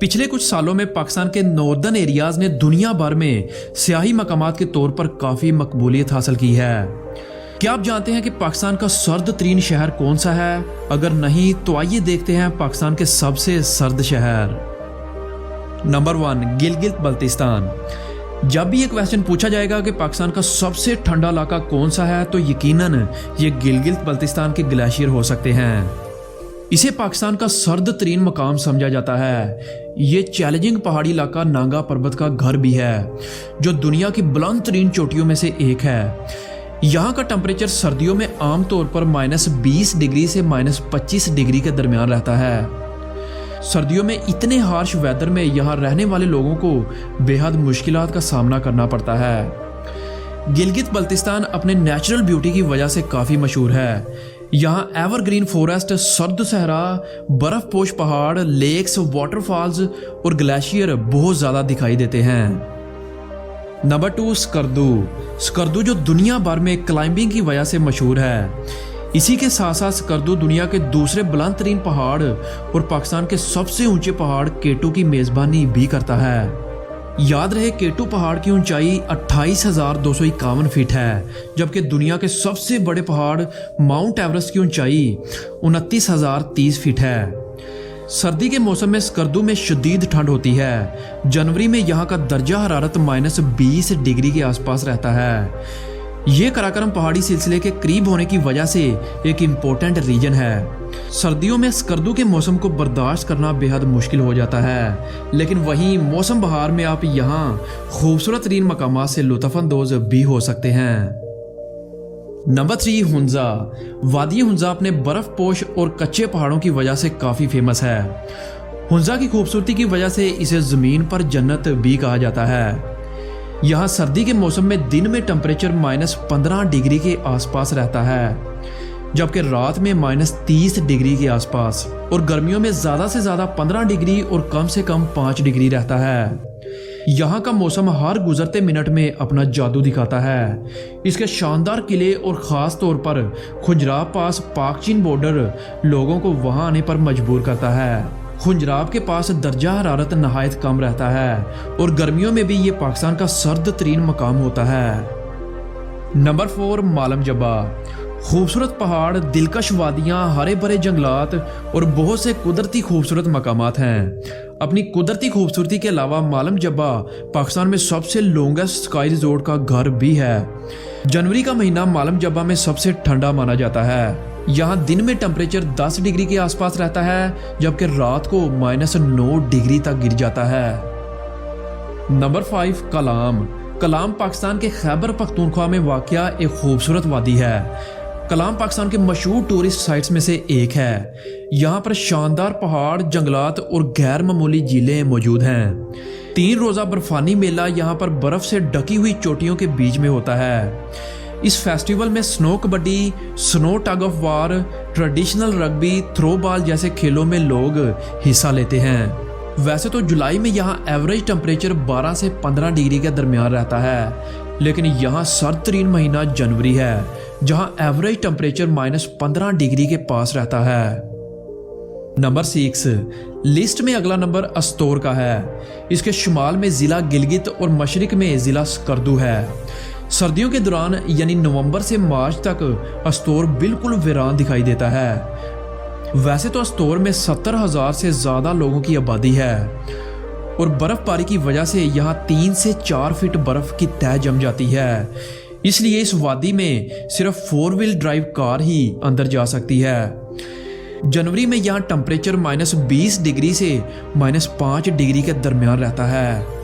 पिछले कुछ सालों में पाकिस्तान के नॉर्दर्न एरियाज ने दुनिया भर में सियाही मकामात के तौर पर काफ़ी मकबूलियत हासिल की है। क्या आप जानते हैं कि पाकिस्तान का सर्द तरीन शहर कौन सा है? अगर नहीं तो आइए देखते हैं पाकिस्तान के सबसे सर्द शहर। नंबर 1, गिलगित बल्तिस्तान। जब भी ये क्वेश्चन पूछा जाएगा कि पाकिस्तान का सबसे ठंडा इलाका कौन सा है तो यकीनन ये गिलगित बल्तिस्तान के ग्लेशियर हो सकते हैं। इसे पाकिस्तान का सर्द तरीन मकाम समझा जाता है। ये चैलेंजिंग पहाड़ी इलाका नांगा पर्वत का घर भी है, जो दुनिया की बुलंद तरीन चोटियों में से एक है। यहाँ का टेम्परेचर सर्दियों में आमतौर पर -20 डिग्री से -25 डिग्री के दरमियान रहता है। सर्दियों में इतने हार्श वेदर में यहाँ रहने वाले लोगों को बेहद मुश्किलात का सामना करना पड़ता है। गिलगित बल्तिस्तान अपने नेचुरल ब्यूटी की वजह से काफ़ी मशहूर है। यहाँ एवरग्रीन फॉरेस्ट, सर्द सहरा, बर्फ पोश पहाड़, लेक्स, वाटरफॉल्स और ग्लेशियर बहुत ज़्यादा दिखाई देते हैं। नंबर 2, स्कर्दू। स्कर्दू जो दुनिया भर में क्लाइंबिंग की वजह से मशहूर है। इसी के साथ साथ स्कर्दू दुनिया के दूसरे बुलंद तरीन पहाड़ और पाकिस्तान के सबसे ऊंचे पहाड़ केटू की मेज़बानी भी करता है। याद रहे, केटू पहाड़ की ऊंचाई 28,251 फीट है, जबकि दुनिया के सबसे बड़े पहाड़ माउंट एवरेस्ट की ऊंचाई 29,030 फीट है। सर्दी के मौसम में स्कर्दू में शदीद ठंड होती है। जनवरी में यहाँ का दर्जा हरारत -20 डिग्री के आसपास रहता है। ये कराकरम पहाड़ी सिलसिले के करीब होने की वजह से एक इम्पोर्टेंट रीजन है। सर्दियों में स्कर्दू के मौसम को बर्दाश्त करना बेहद मुश्किल हो जाता है, लेकिन वहीं मौसम बहार में आप यहाँ खूबसूरत तरीन मकामात से लुत्फ़अंदोज़ भी हो सकते हैं। नंबर 3, हुंजा। वादी हुंजा अपने बर्फ पोश और कच्चे पहाड़ों की वजह से काफ़ी फेमस है। हुंजा की खूबसूरती की वजह से इसे ज़मीन पर जन्नत भी कहा जाता है। यहाँ सर्दी के मौसम में दिन में टेम्परेचर -15 डिग्री के आसपास रहता है, जबकि रात में -30 डिग्री के आसपास, और गर्मियों में ज़्यादा से ज़्यादा 15 डिग्री और कम से कम 5 डिग्री रहता है। यहाँ का मौसम हर गुजरते मिनट में अपना जादू दिखाता है। इसके शानदार किले और ख़ास तौर पर खुंजराब पास पाक चीन बॉर्डर लोगों को वहाँ आने पर मजबूर करता है। खुंजराब के पास दर्जा हरारत नहायत कम रहता है और गर्मियों में भी ये पाकिस्तान का सर्द तरीन मकाम होता है। नंबर 4, मालम जब्बा। खूबसूरत पहाड़, दिलकश वादियाँ, हरे भरे जंगलात और बहुत से कुदरती खूबसूरत मकामात हैं। अपनी कुदरती खूबसूरती के अलावा मालम जब्बा पाकिस्तान में सबसे लॉन्गेस्ट स्काई रिजॉर्ट का घर भी है। जनवरी का महीना मालम जब्बा में सबसे ठंडा माना जाता है। यहाँ दिन में टेम्परेचर 10 डिग्री के आसपास रहता है, जबकि रात को -9 डिग्री तक गिर जाता है। नंबर 5, कलाम। कलाम पाकिस्तान के खैबर पख्तूनख्वा में वाक़या एक खूबसूरत वादी है। कलाम पाकिस्तान के मशहूर टूरिस्ट साइट्स में से एक है। यहाँ पर शानदार पहाड़, जंगलात और गैर मामूली झीलें मौजूद हैं। 3 रोज़ा बर्फानी मेला यहाँ पर बर्फ़ से ढकी हुई चोटियों के बीच में होता है। इस फेस्टिवल में snow kabaddi, snow tug of war, traditional rugby, throw ball जैसे खेलों में लोग हिस्सा लेते हैं। वैसे तो जुलाई में यहाँ एवरेज टेम्परेचर 12 से 15 डिग्री के दरमियान रहता है, लेकिन यहाँ सर्द तरीन महीना जनवरी है, जहाँ एवरेज टेम्परेचर -15 डिग्री के पास रहता है। नंबर 6, लिस्ट में अगला नंबर अस्तोर का है। इसके शुमाल में ज़िला गिलगित और मशरिक में ज़िला स्कर्दू है। सर्दियों के दौरान यानी नवंबर से मार्च तक अस्तोर बिल्कुल वीरान दिखाई देता है। वैसे तो अस्तोर में 70,000 से ज़्यादा लोगों की आबादी है और बर्फबारी की वजह से यहाँ 3 से 4 फीट बर्फ की तह जम जाती है। इसलिए इस वादी में सिर्फ 4 व्हील ड्राइव कार ही अंदर जा सकती है। जनवरी में यहाँ टेम्परेचर -20 डिग्री से -5 डिग्री के दरमियान रहता है।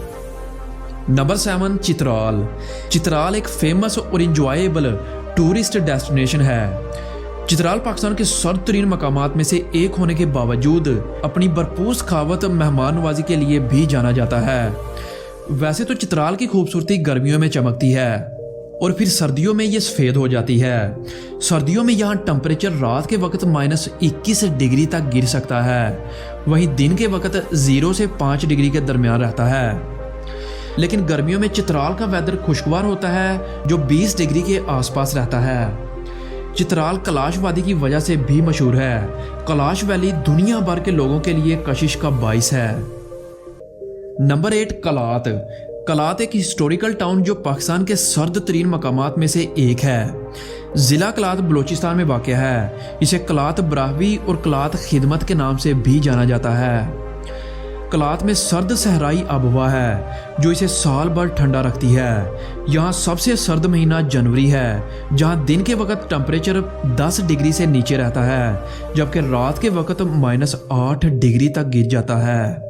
नंबर 7, चित्राल। चित्राल एक फेमस और इंजॉयबल टूरिस्ट डेस्टिनेशन है। चित्राल पाकिस्तान के सर्द तरीन मकामात में से एक होने के बावजूद अपनी भरपूर सखावत मेहमान नवाजी के लिए भी जाना जाता है। वैसे तो चित्राल की खूबसूरती गर्मियों में चमकती है और फिर सर्दियों में ये सफ़ेद हो जाती है। सर्दियों में यहाँ टेम्परेचर रात के वक्त -21 डिग्री तक गिर सकता है, वहीं दिन के वक्त 0 से 5 डिग्री के दरमियान रहता है। लेकिन गर्मियों में चित्राल का वेदर खुशगवार होता है, जो 20 डिग्री के आसपास रहता है। चित्राल कैलाश वादी की वजह से भी मशहूर है। कैलाश वैली दुनिया भर के लोगों के लिए कशिश का बाइस है। नंबर 8 कलात। कलात एक हिस्टोरिकल टाउन जो पाकिस्तान के सर्द तरीन मकामात में से एक है। ज़िला कलात बलूचिस्तान में वाक़ है। इसे कलात ब्राहवी और कलात खिदमत के नाम से भी जाना जाता है। कलात में सर्द सहराई आबहवा है जो इसे साल भर ठंडा रखती है। यहाँ सबसे सर्द महीना जनवरी है, जहाँ दिन के वक्त टेम्परेचर 10 डिग्री से नीचे रहता है, जबकि रात के वक्त -8 डिग्री तक गिर जाता है।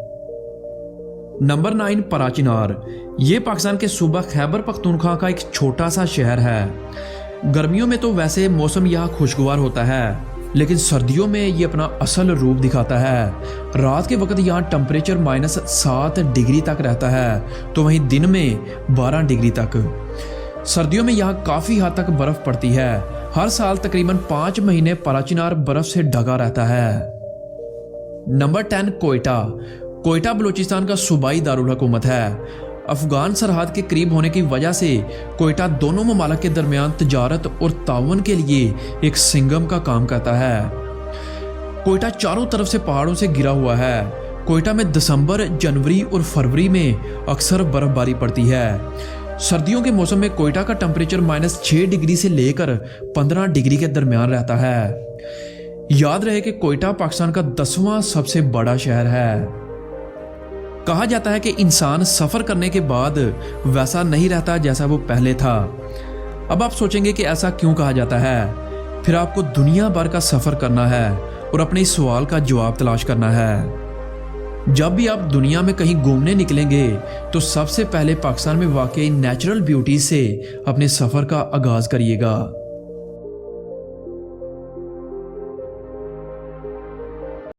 नंबर 9 पराचिनार। ये पाकिस्तान के सूबा खैबर पख्तूनख्वा का एक छोटा सा शहर है। गर्मियों में तो वैसे मौसम यहाँ खुशगवार होता है, लेकिन सर्दियों में ये अपना असल रूप दिखाता है। रात के वक्त यहाँ टेम्परेचर -7 डिग्री तक रहता है, तो वहीं दिन में 12 डिग्री तक। सर्दियों में यहाँ काफ़ी हद तक बर्फ़ पड़ती है। हर साल तकरीबन 5 महीने पराचिनार बर्फ़ से ढका रहता है। नंबर 10 कोयटा। कोयटा बलूचिस्तान का सूबाई दारुल हुकूमत है। अफगान सरहद के करीब होने की वजह से कोयटा दोनों ममालिक के दरमियान तजारत और ताउन के लिए एक सिंगम का काम करता है। कोयटा चारों तरफ से पहाड़ों से घिरा हुआ है। कोयटा में दिसंबर, जनवरी और फरवरी में अक्सर बर्फबारी पड़ती है। सर्दियों के मौसम में कोयटा का टेम्परेचर -6 डिग्री से लेकर 15 डिग्री के दरमियान रहता है। याद रहे कि कोयटा पाकिस्तान का 10वां सबसे बड़ा शहर है। कहा जाता है कि इंसान सफ़र करने के बाद वैसा नहीं रहता जैसा वो पहले था। अब आप सोचेंगे कि ऐसा क्यों कहा जाता है। फिर आपको दुनिया भर का सफ़र करना है और अपने इस सवाल का जवाब तलाश करना है। जब भी आप दुनिया में कहीं घूमने निकलेंगे तो सबसे पहले पाकिस्तान में वाक़ई नेचुरल ब्यूटी से अपने सफ़र का आगाज़ करिएगा।